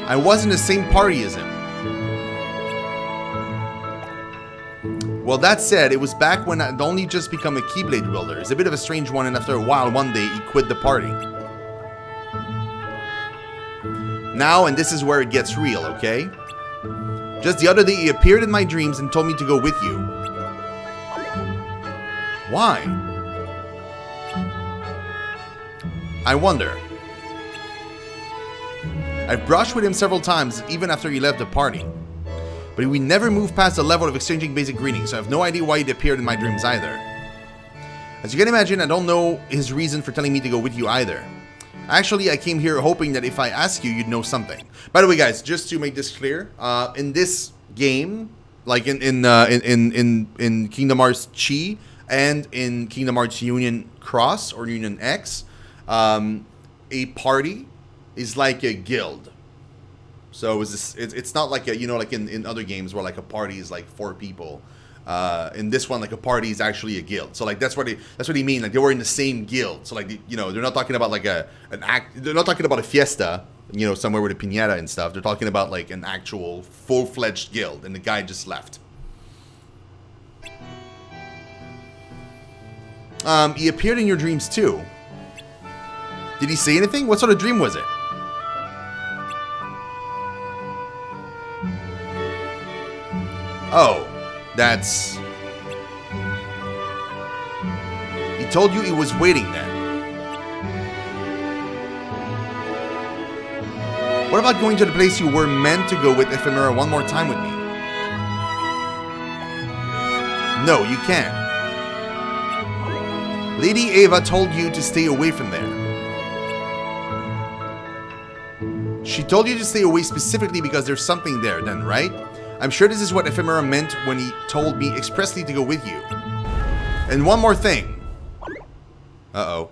I was in the same party as him. Well, that said, it was back when I'd only just become a Keyblade wielder. It's a bit of a strange one, and after a while, one day, he quit the party. Now, and this is where it gets real, okay? Just the other day, he appeared in my dreams and told me to go with you. Why? I wonder. I've brushed with him several times, even after he left the party. But we never moved past the level of exchanging basic greetings, so I have no idea why he appeared in my dreams either. As you can imagine, I don't know his reason for telling me to go with you either. Actually, I came here hoping that if I ask you, you'd know something. By the way, guys, just to make this clear, in this game, like in Kingdom Hearts Chi and in Kingdom Hearts Union Cross or Union X, a party is like a guild. So it's not like a, you know, like in other games where like a party is like 4 people. In this one, like a party is actually a guild. So like that's what he mean. Like they were in the same guild. So like, you know, they're not talking about like an act. They're not talking about a fiesta, you know, somewhere with a piñata and stuff. They're talking about like an actual full-fledged guild, and the guy just left. He appeared in your dreams too. Did he say anything? What sort of dream was it? Oh, that's... He told you he was waiting then. What about going to the place you were meant to go with Ephemera one more time with me? No, you can't. Lady Ava told you to stay away from there. She told you to stay away specifically because there's something there then, right? I'm sure this is what Ephemera meant when he told me expressly to go with you. And one more thing. Uh-oh.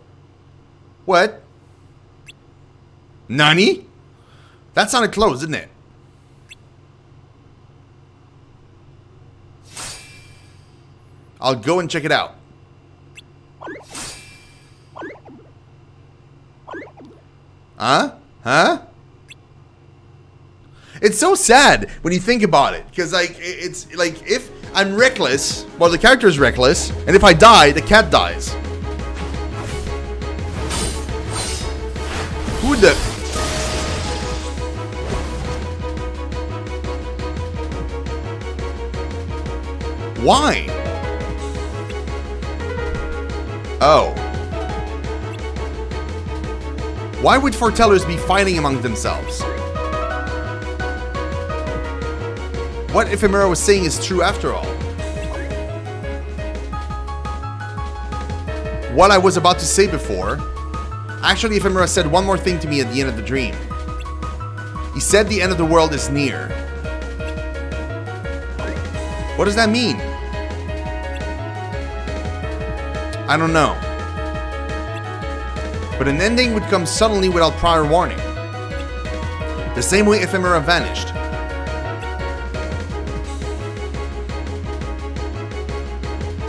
What? Nani? That sounded close, didn't it? I'll go and check it out. Huh? Huh? It's so sad when you think about it, because like it's like if I'm reckless, well the character is reckless, and if I die, the cat dies. Who the? Why? Oh. Why would foretellers be fighting among themselves? What Ephemera was saying is true after all. What I was about to say before, actually Ephemera said one more thing to me at the end of the dream. He said the end of the world is near. What does that mean? I don't know. But an ending would come suddenly without prior warning. The same way Ephemera vanished.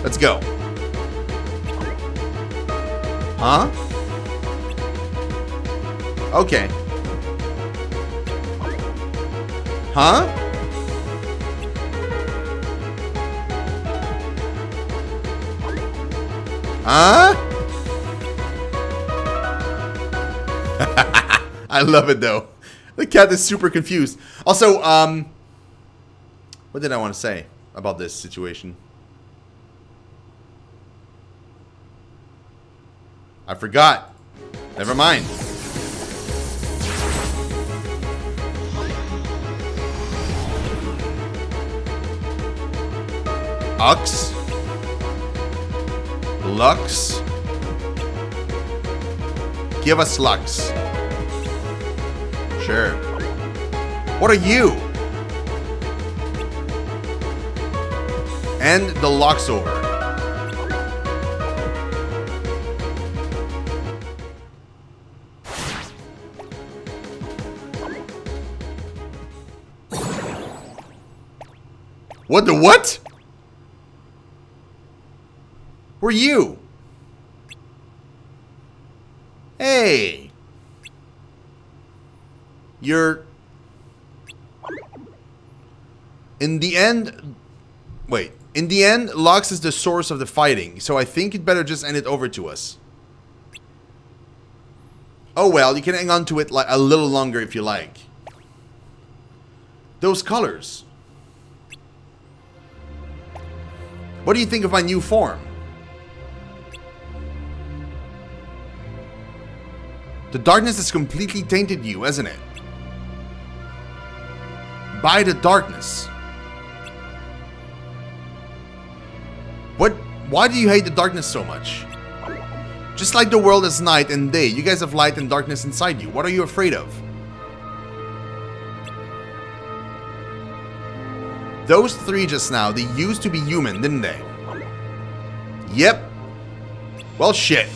Let's go. Huh? Okay. Huh? Huh? I love it though. The cat is super confused. Also, what did I want to say about this situation? I forgot. Never mind. Ux. Lux. Give us Lux. Sure. What are you? And the Lux over. What the what? Who are you? Hey. You're In the end... Wait. In the end, Lux is the source of the fighting, so I think you'd better just hand it over to us. Oh well, you can hang on to it like a little longer if you like. Those colors. What do you think of my new form? The darkness has completely tainted you, hasn't it? By the darkness. What? Why do you hate the darkness so much? Just like the world is night and day, you guys have light and darkness inside you. What are you afraid of? Those three just now, they used to be human, didn't they? Yep. Well, shit.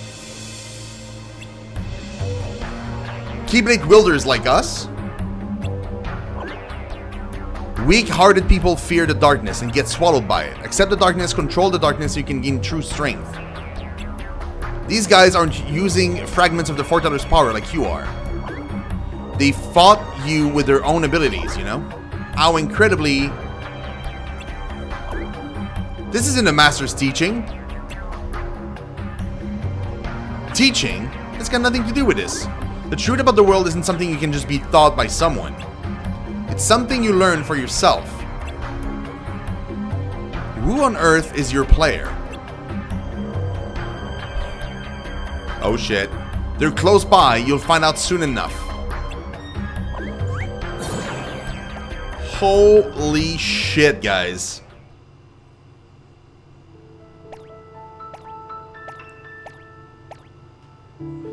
Keyblade wielders like us? Weak-hearted people fear the darkness and get swallowed by it. Accept the darkness, control the darkness so you can gain true strength. These guys aren't using fragments of the Foreteller's power like you are. They fought you with their own abilities, you know? How incredibly... This isn't a master's teaching. Teaching? It's got nothing to do with this. The truth about the world isn't something you can just be taught by someone. It's something you learn for yourself. Who on earth is your player? Oh shit. They're close by, you'll find out soon enough. Holy shit, guys.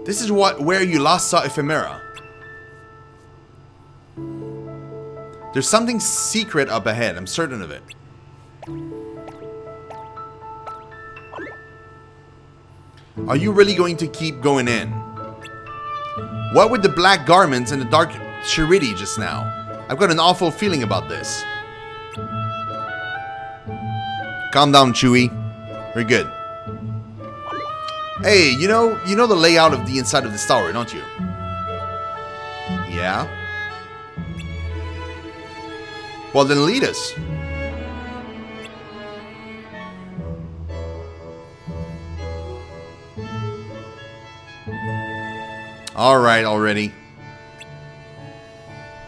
This is where you last saw Ephemera. There's something secret up ahead, I'm certain of it. Are you really going to keep going in? What with the black garments and the dark charity just now? I've got an awful feeling about this. Calm down, Chewie. We're good. Hey, you know the layout of the inside of this tower, don't you? Yeah? Well, then lead us. Alright, already.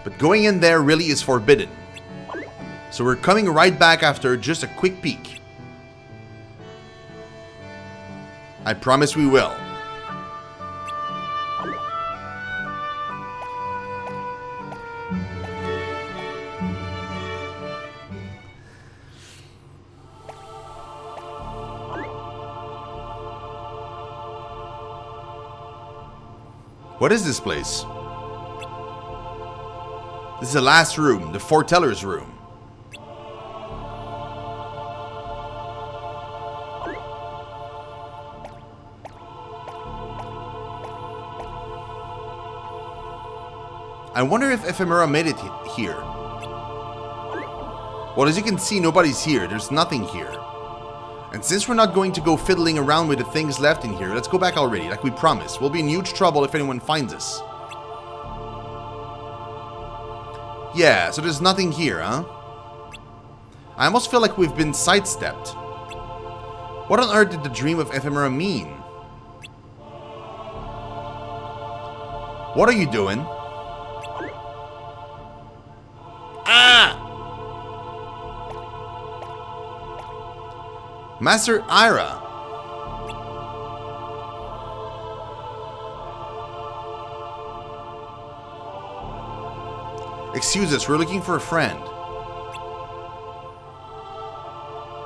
But going in there really is forbidden. So we're coming right back after just a quick peek. I promise we will. What is this place? This is the last room, the Foreteller's room. I wonder if Ephemera made it here. Well, as you can see, nobody's here. There's nothing here. And since we're not going to go fiddling around with the things left in here, let's go back already, like we promised. We'll be in huge trouble if anyone finds us. Yeah, so there's nothing here, huh? I almost feel like we've been sidestepped. What on earth did the dream of Ephemera mean? What are you doing? Ah! Master Ira. Excuse us, we're looking for a friend.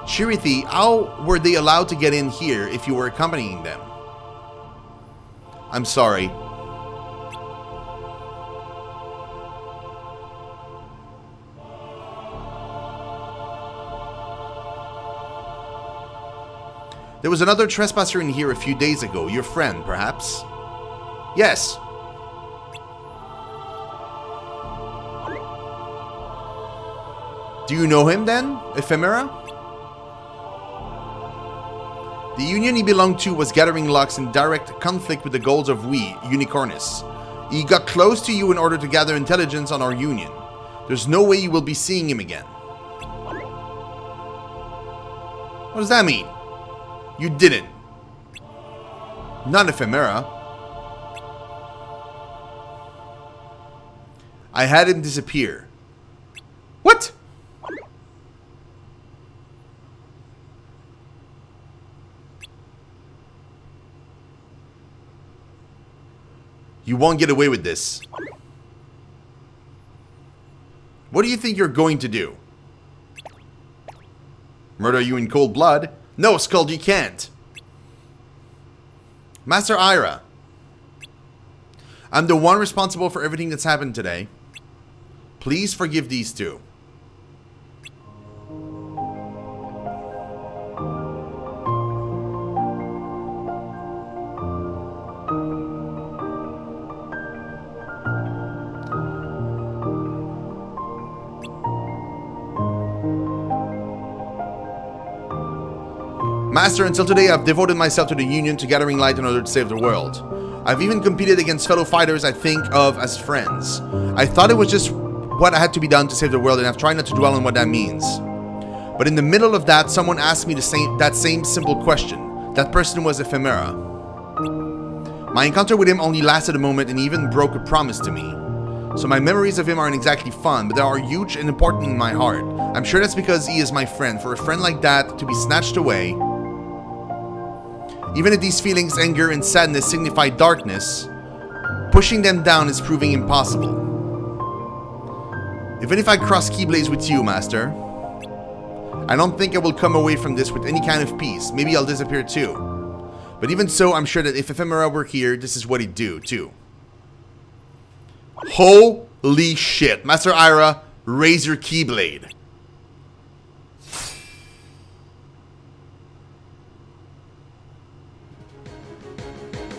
Shirithi, how were they allowed to get in here if you were accompanying them? I'm sorry. There was another trespasser in here a few days ago. Your friend, perhaps? Yes. Do you know him then, Ephemera? The union he belonged to was gathering Lux in direct conflict with the goals of we, Unicornus. He got close to you in order to gather intelligence on our union. There's no way you will be seeing him again. What does that mean? You didn't. Not Ephemera. I had him disappear. What? You won't get away with this. What do you think you're going to do? Murder you in cold blood? No, Skuld, you can't. Master Ira. I'm the one responsible for everything that's happened today. Please forgive these two. Master, until today I've devoted myself to the Union, to gathering light in order to save the world. I've even competed against fellow fighters I think of as friends. I thought it was just what had to be done to save the world, and I've tried not to dwell on what that means. But in the middle of that, someone asked me that same simple question. That person was Ephemera. My encounter with him only lasted a moment, and he even broke a promise to me. So my memories of him aren't exactly fun, but they are huge and important in my heart. I'm sure that's because he is my friend. For a friend like that to be snatched away, even if these feelings, anger and sadness, signify darkness, pushing them down is proving impossible. Even if I cross Keyblades with you, Master, I don't think I will come away from this with any kind of peace. Maybe I'll disappear too. But even so, I'm sure that if Ephemera were here, this is what he'd do too. Holy shit. Master Ira, raise your Keyblade.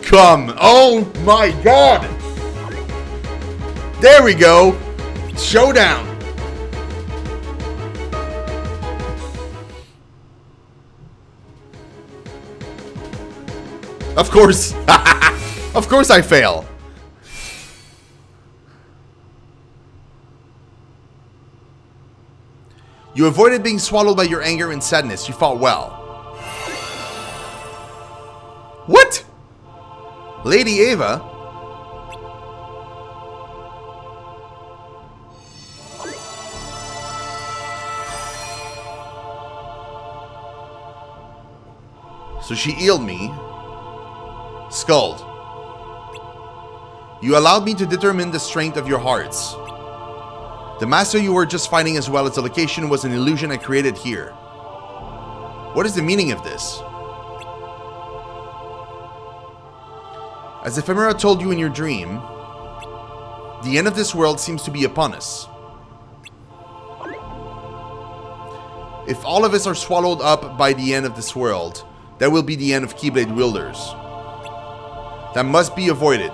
Come. Oh my god. There we go. Showdown. Of course. Of course I fail. You avoided being swallowed by your anger and sadness. You fought well. What? Lady Ava? So she healed me. Skuld. You allowed me to determine the strength of your hearts. The master you were just fighting, as well as the location, was an illusion I created here. What is the meaning of this? As Ephemera told you in your dream, the end of this world seems to be upon us. If all of us are swallowed up by the end of this world, that will be the end of Keyblade wielders. That must be avoided.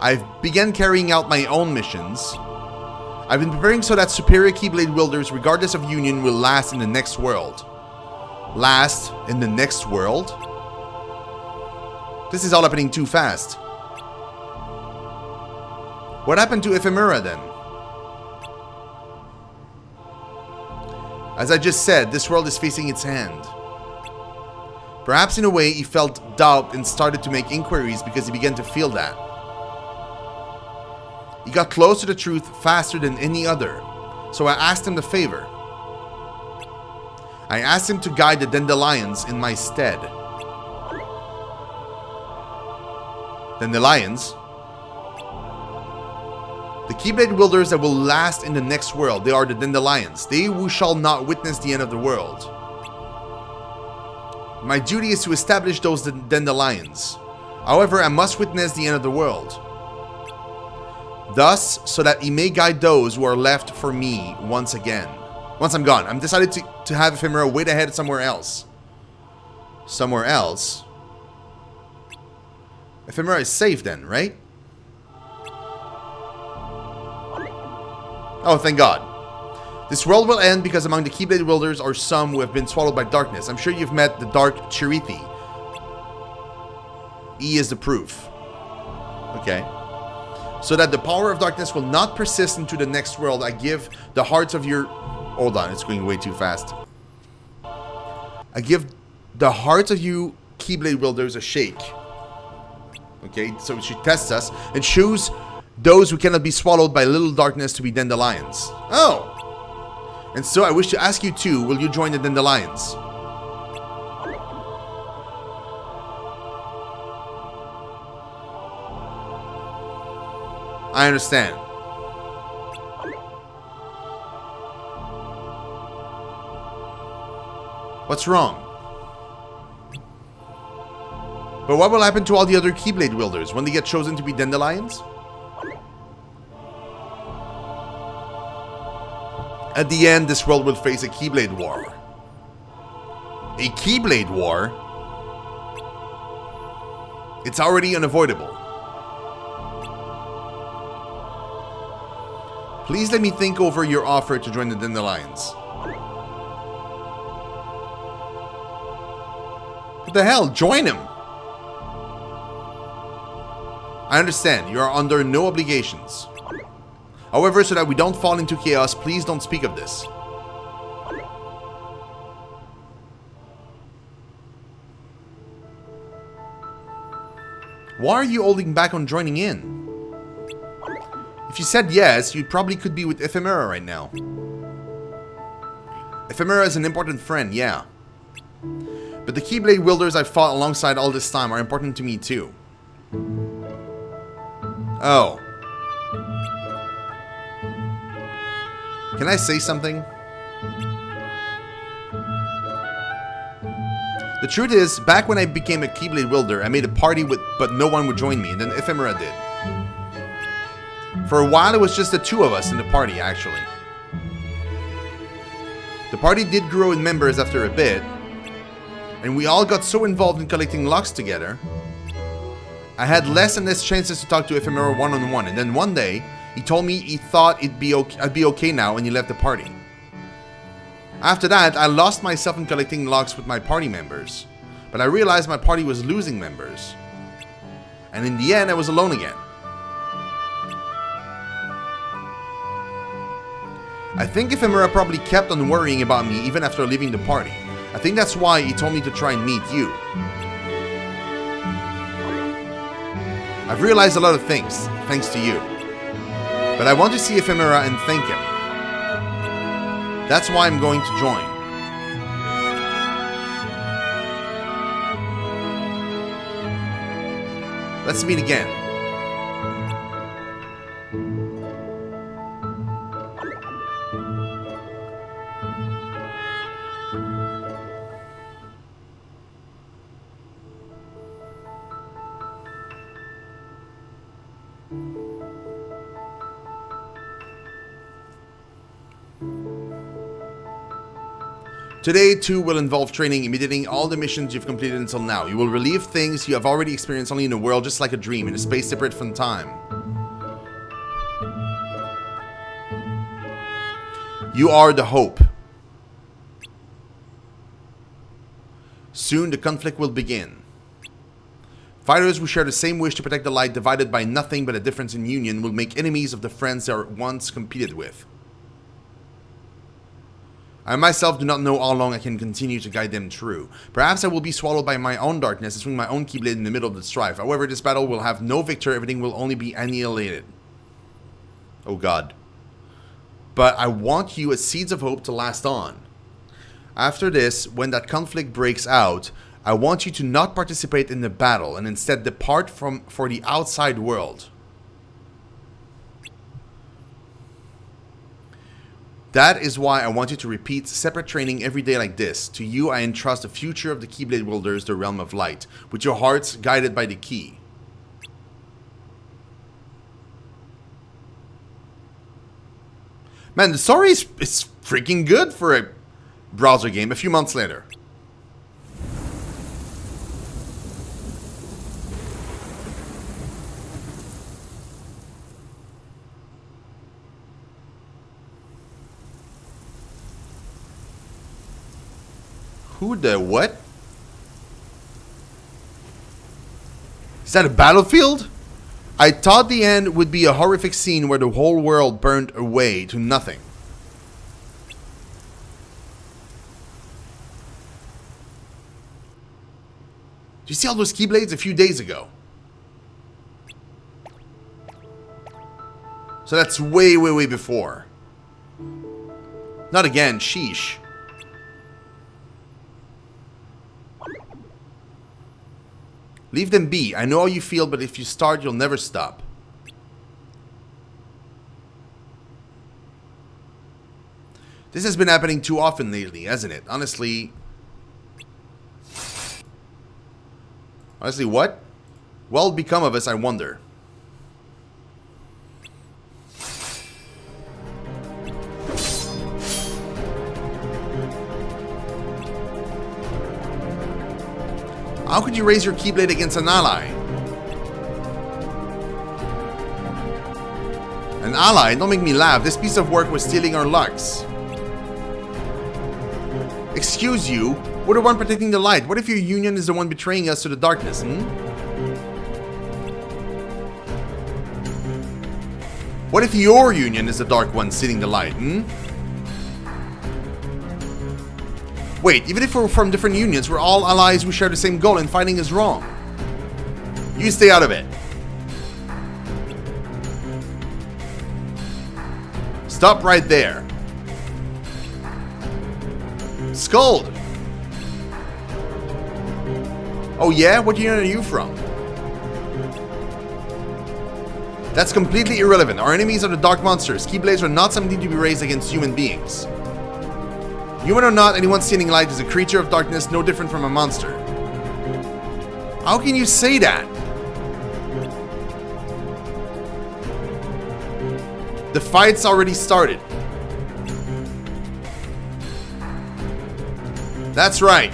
I've begun carrying out my own missions. I've been preparing so that superior Keyblade wielders, regardless of union, will last in the next world. Last in the next world? This is all happening too fast. What happened to Ephemera then? As I just said, this world is facing its end. Perhaps in a way he felt doubt and started to make inquiries because he began to feel that. He got close to the truth faster than any other, so I asked him the favor. I asked him to guide the Dandelions in my stead. Dandelions? The Keyblade wielders that will last in the next world, they are the Dandelions, they who shall not witness the end of the world. My duty is to establish those Dandelions. However, I must witness the end of the world. Thus, so that he may guide those who are left for me once again. Once I'm gone. I'm decided to have Ephemera wait ahead somewhere else. Somewhere else? Ephemera is safe then, right? Oh, thank God. This world will end because among the Keyblade wielders are some who have been swallowed by darkness. I'm sure you've met the Dark Chirithi. He is the proof. Okay. So that the power of darkness will not persist into the next world, I give the hearts of your... Hold on, it's going way too fast. I give the hearts of you Keyblade wielders a shake. Okay, so she tests us and choose those who cannot be swallowed by little darkness to be dandelions. Oh! And so I wish to ask you too, will you join the dandelions? I understand. What's wrong? But what will happen to all the other Keyblade wielders when they get chosen to be dandelions? At the end, this world will face a Keyblade war. A Keyblade war? It's already unavoidable. Please let me think over your offer to join the dandelions. What the hell? Join him! I understand, you are under no obligations. However, so that we don't fall into chaos, please don't speak of this. Why are you holding back on joining in? If you said yes, you probably could be with Ephemera right now. Ephemera is an important friend, yeah. But the Keyblade wielders I fought alongside all this time are important to me too. Oh. Can I say something? The truth is, back when I became a Keyblade wielder, I made a party but no one would join me, and then Ephemera did. For a while, it was just the two of us in the party, actually. The party did grow in members after a bit, and we all got so involved in collecting locks together, I had less and less chances to talk to Ephemera one-on-one, and then one day, he told me he thought I'd be okay now, and he left the party. After that, I lost myself in collecting locks with my party members, but I realized my party was losing members. And in the end, I was alone again. I think Ephemera probably kept on worrying about me even after leaving the party. I think that's why he told me to try and meet you. I've realized a lot of things, thanks to you. But I want to see Ephemera and thank him. That's why I'm going to join. Let's meet again. Today, too, will involve training, imitating all the missions you've completed until now. You will relive things you have already experienced only in a world just like a dream, in a space separate from time. You are the hope. Soon, the conflict will begin. Fighters who share the same wish to protect the light, divided by nothing but a difference in union, will make enemies of the friends they once competed with. I myself do not know how long I can continue to guide them through. Perhaps I will be swallowed by my own darkness and swing my own Keyblade in the middle of the strife. However, this battle will have no victor, everything will only be annihilated. Oh god. But I want you as seeds of hope to last on. After this, when that conflict breaks out, I want you to not participate in the battle and instead depart for the outside world. That is why I want you to repeat separate training every day like this. To you I entrust the future of the Keyblade wielders, the realm of light, with your hearts guided by the key. Man, the story is freaking good for a browser game a few months later. Who the what? Is that a battlefield? I thought the end would be a horrific scene where the whole world burned away to nothing. Did you see all those Keyblades a few days ago? So that's way, way, way before. Not again, sheesh. Leave them be. I know how you feel, but if you start, you'll never stop. This has been happening too often lately, hasn't it? Honestly, what? What'll become of us, I wonder. How could you raise your Keyblade against an ally? An ally? Don't make me laugh. This piece of work was stealing our lucks. Excuse you? We're the one protecting the light. What if your union is the one betraying us to the darkness, What if your union is the dark one stealing the light, Wait, even if we're from different unions, we're all allies, we share the same goal, and fighting is wrong. You stay out of it. Stop right there. Scold! Oh yeah? What union are you from? That's completely irrelevant. Our enemies are the dark monsters. Keyblades are not something to be raised against human beings. Human or not, anyone stealing light is a creature of darkness, no different from a monster. How can you say that? The fight's already started. That's right.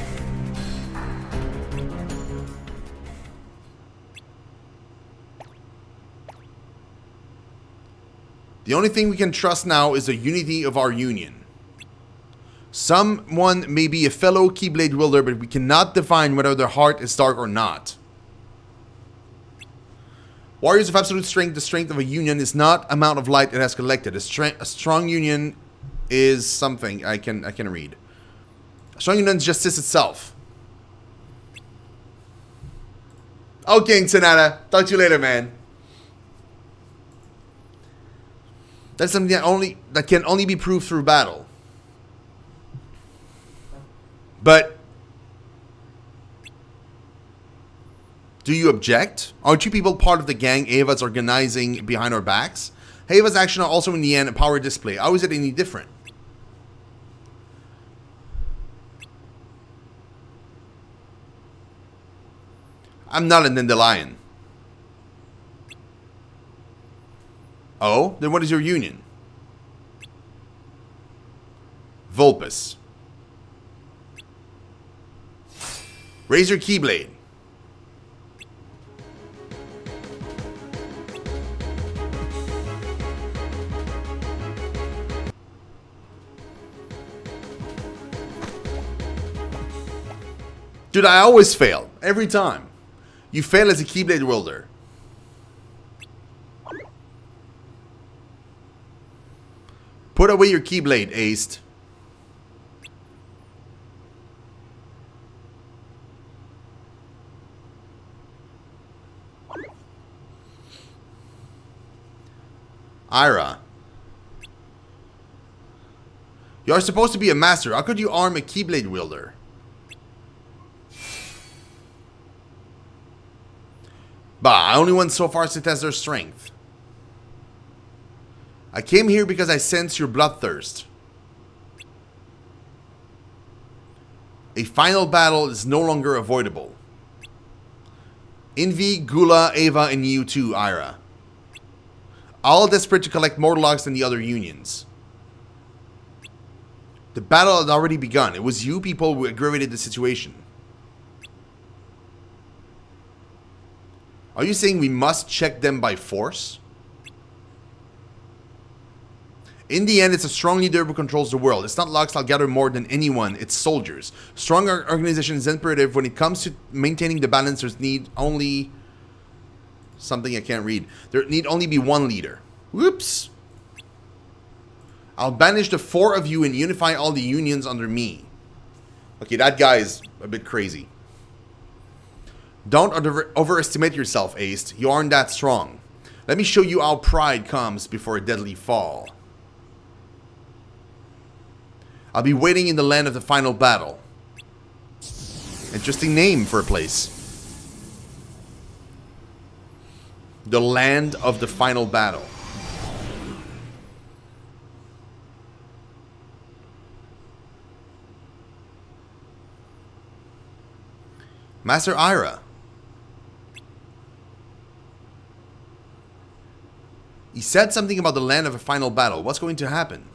The only thing we can trust now is the unity of our union. Someone may be a fellow Keyblade wielder, but we cannot define whether their heart is dark or not. Warriors of absolute strength, the strength of a union is not amount of light it has collected. A strong union is something I can read. A strong union is justice itself. Okay, Sonata. Talk to you later, man. That's something that can only be proved through battle. But do you object? Aren't you people part of the gang Ava's organizing behind our backs? Ava's actions are also in the end a power display. How is it any different? I'm not a Dandelion. Oh? Then what is your union? Vulpes. Raise your Keyblade. Dude, I always fail. Every time. You fail as a Keyblade wielder. Put away your Keyblade, Aced. Ira. You're supposed to be a master. How could you arm a Keyblade wielder? Bah, I only went so far as to test their strength. I came here because I sense your bloodthirst. A final battle is no longer avoidable. Envy, Gula, Ava, and you too, Ira. All desperate to collect more logs than the other unions. The battle had already begun. It was you people who aggravated the situation. Are you saying we must check them by force? In the end, it's a strong leader who controls the world. It's not Logs that'll gather more than anyone, it's soldiers. Strong organization is imperative when it comes to maintaining the balance. There's need only Something I can't read. There need only be one leader. Whoops. I'll banish the 4 of you and unify all the unions under me. Okay, that guy is a bit crazy. Don't overestimate yourself, Ace. You aren't that strong. Let me show you how pride comes before a deadly fall. I'll be waiting in the land of the final battle. Interesting name for a place. The land of the final battle. Master Ira. He said something about the land of a final battle. What's going to happen?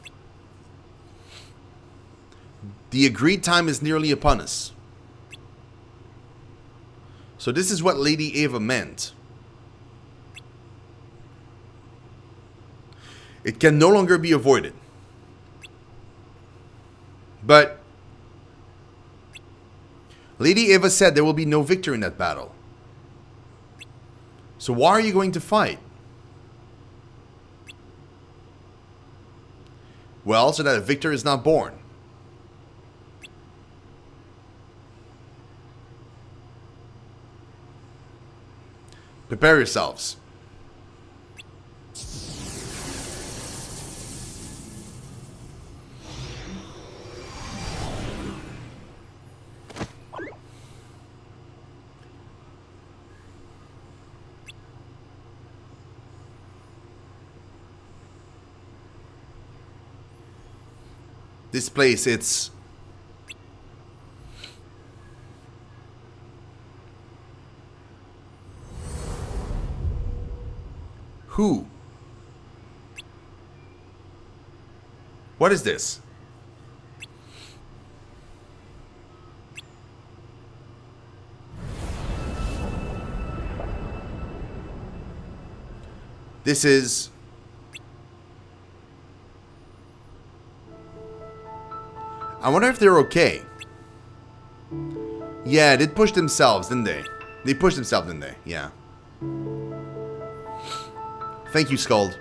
The agreed time is nearly upon us. So this is what Lady Eva meant. It can no longer be avoided. But Lady Eva said there will be no victor in that battle. So why are you going to fight? Well, so that a victor is not born. Prepare yourselves. This place, it's... Who? What is this? This is... I wonder if they're okay. Yeah, they pushed themselves, didn't they? They pushed themselves, didn't they? Yeah. Thank you, Skuld.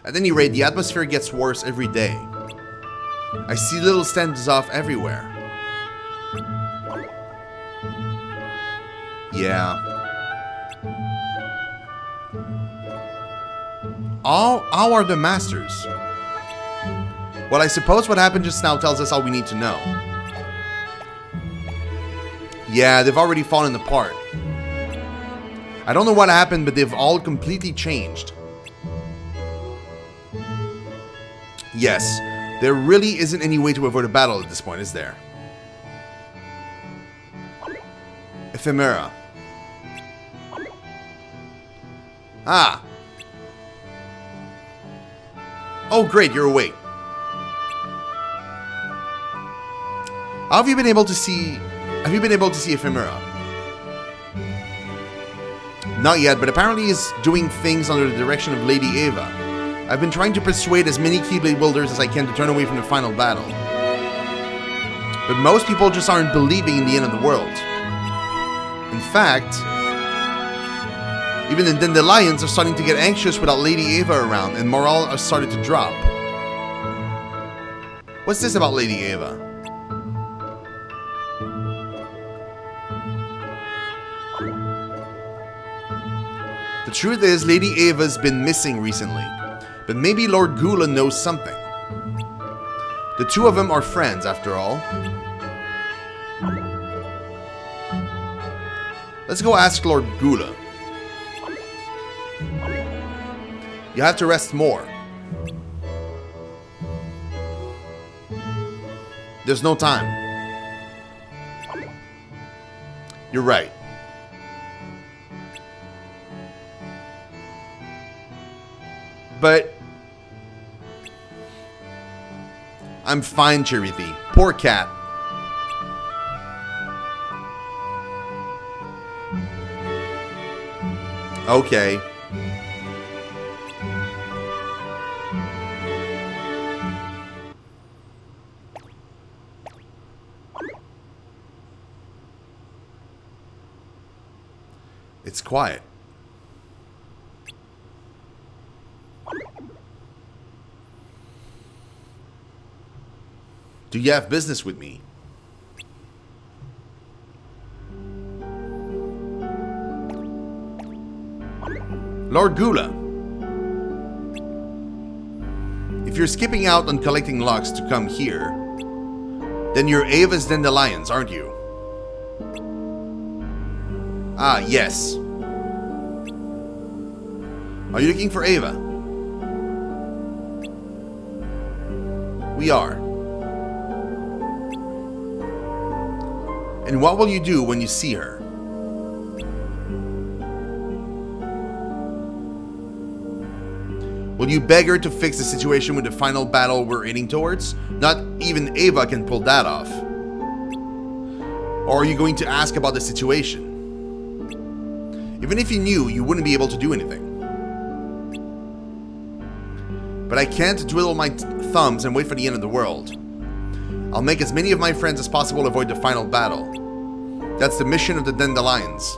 At any rate, the atmosphere gets worse every day. I see little standoffs everywhere. Yeah. How are the masters? Well, I suppose what happened just now tells us all we need to know. Yeah, they've already fallen apart. I don't know what happened, but they've all completely changed. Yes, there really isn't any way to avoid a battle at this point, is there? Ephemera. Ah. Oh, great, you're awake. How have you been able to see... Have you been able to see Ephemera? Not yet, but apparently he's doing things under the direction of Lady Eva. I've been trying to persuade as many Keyblade wielders as I can to turn away from the final battle. But most people just aren't believing in the end of the world. In fact, even the Dandelions are starting to get anxious without Lady Eva around, and morale has started to drop. What's this about Lady Eva? The truth is, Lady Eva's been missing recently, but maybe Lord Gula knows something. The two of them are friends, after all. Let's go ask Lord Gula. You have to rest more. There's no time. You're right. But I'm fine, Chirithy. Poor cat. Okay. It's quiet. Do you have business with me? Lord Gula. If you're skipping out on collecting locks to come here, then you're Ava's Dandelions, aren't you? Ah, yes. Are you looking for Ava? We are. And what will you do when you see her? Will you beg her to fix the situation with the final battle we're aiming towards? Not even Ava can pull that off. Or are you going to ask about the situation? Even if you knew, you wouldn't be able to do anything. But I can't twiddle my thumbs and wait for the end of the world. I'll make as many of my friends as possible avoid the final battle. That's the mission of the Dandelions.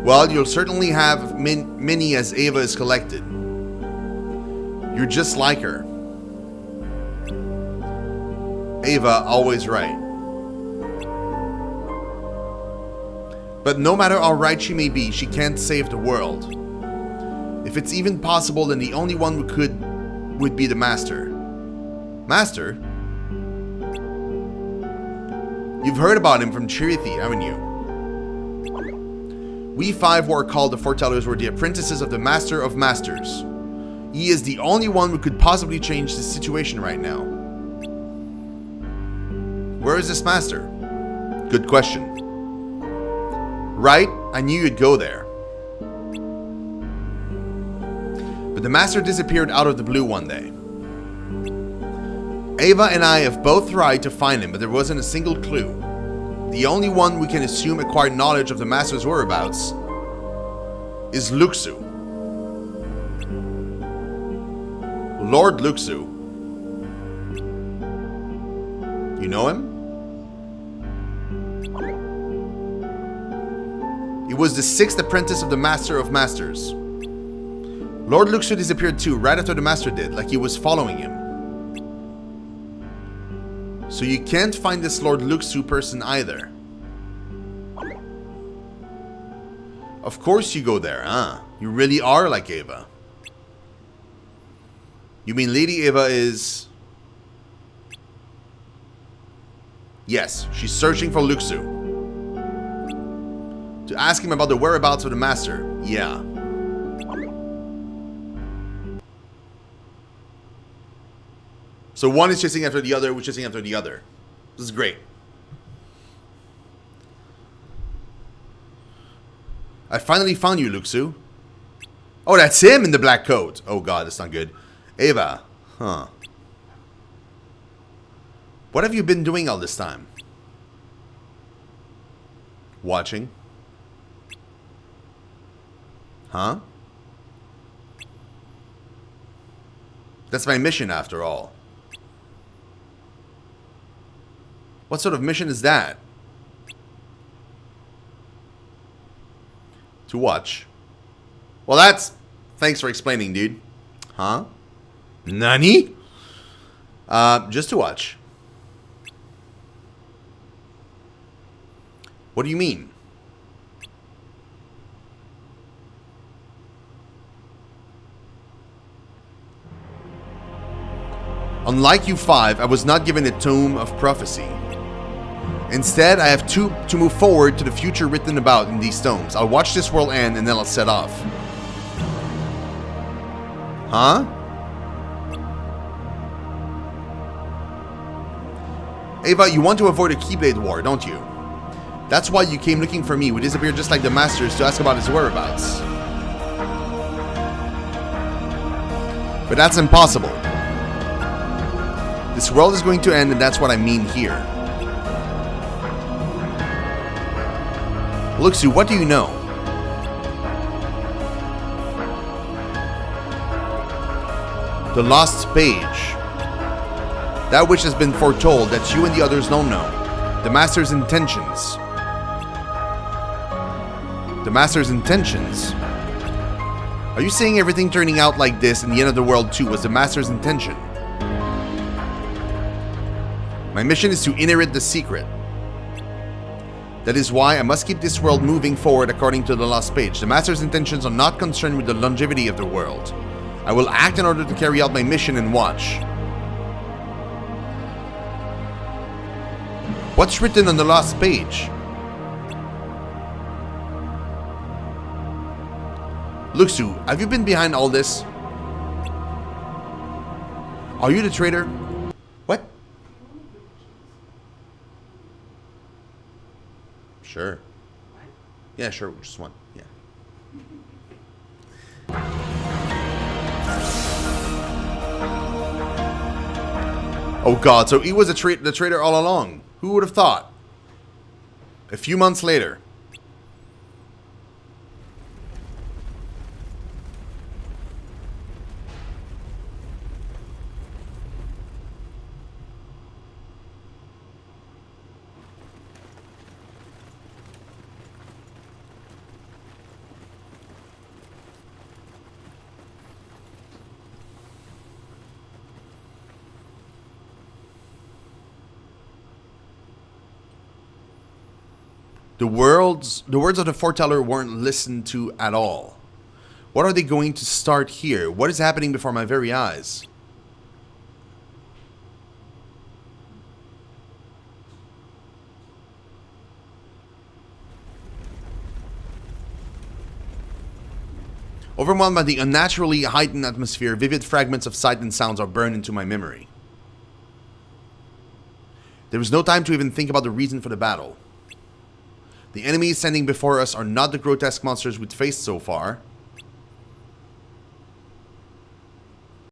Well, you'll certainly have many as Ava is collected. You're just like her. Ava, always right. But no matter how right she may be, she can't save the world. If it's even possible, then the only one who could would be the Master. Master? You've heard about him from Chirithi, haven't you? We five who are called the Foretellers were the apprentices of the Master of Masters. He is the only one who could possibly change the situation right now. Where is this Master? Good question. Right, I knew you'd go there. But the Master disappeared out of the blue one day. Ava and I have both tried to find him, but there wasn't a single clue. The only one we can assume acquired knowledge of the Master's whereabouts is Luxu. Lord Luxu. You know him? He was the 6th apprentice of the Master of Masters. Lord Luxu disappeared too, right after the Master did, like he was following him. So you can't find this Lord Luxu person either. Of course you go there, huh? You really are like Ava. You mean Lady Ava is... Yes, she's searching for Luxu. To ask him about the whereabouts of the Master. Yeah. So one is chasing after the other, we're chasing after the other. This is great. I finally found you, Luxu. Oh, that's him in the black coat. Oh god, that's not good. Ava. Huh. What have you been doing all this time? Watching. Huh? That's my mission after all. What sort of mission is that? To watch. Well, that's... Thanks for explaining, dude. Huh? Nani? Just to watch. What do you mean? Unlike you five, I was not given a tome of prophecy. Instead, I have to move forward to the future written about in these tomes. I'll watch this world end and then I'll set off. Huh? Ava, you want to avoid a Keyblade war, don't you? That's why you came looking for me. We disappeared just like the Masters to ask about his whereabouts. But that's impossible. This world is going to end, and that's what I mean here. Luxu, what do you know? The lost page. That which has been foretold that you and the others don't know. The Master's intentions. The Master's intentions. Are you saying everything turning out like this in the end of the world too was the Master's intention? My mission is to inherit the secret. That is why I must keep this world moving forward according to the last page. The Master's intentions are not concerned with the longevity of the world. I will act in order to carry out my mission and watch. What's written on the last page? Luxu, have you been behind all this? Are you the traitor? What? Sure. Yeah, sure. Just one. Yeah. Oh God! So he was the traitor all along. Who would have thought? A few months later. The words of the foreteller weren't listened to at all. What are they going to start here? What is happening before my very eyes? Overwhelmed by the unnaturally heightened atmosphere, vivid fragments of sight and sounds are burned into my memory. There was no time to even think about the reason for the battle. The enemies standing before us are not the grotesque monsters we've faced so far.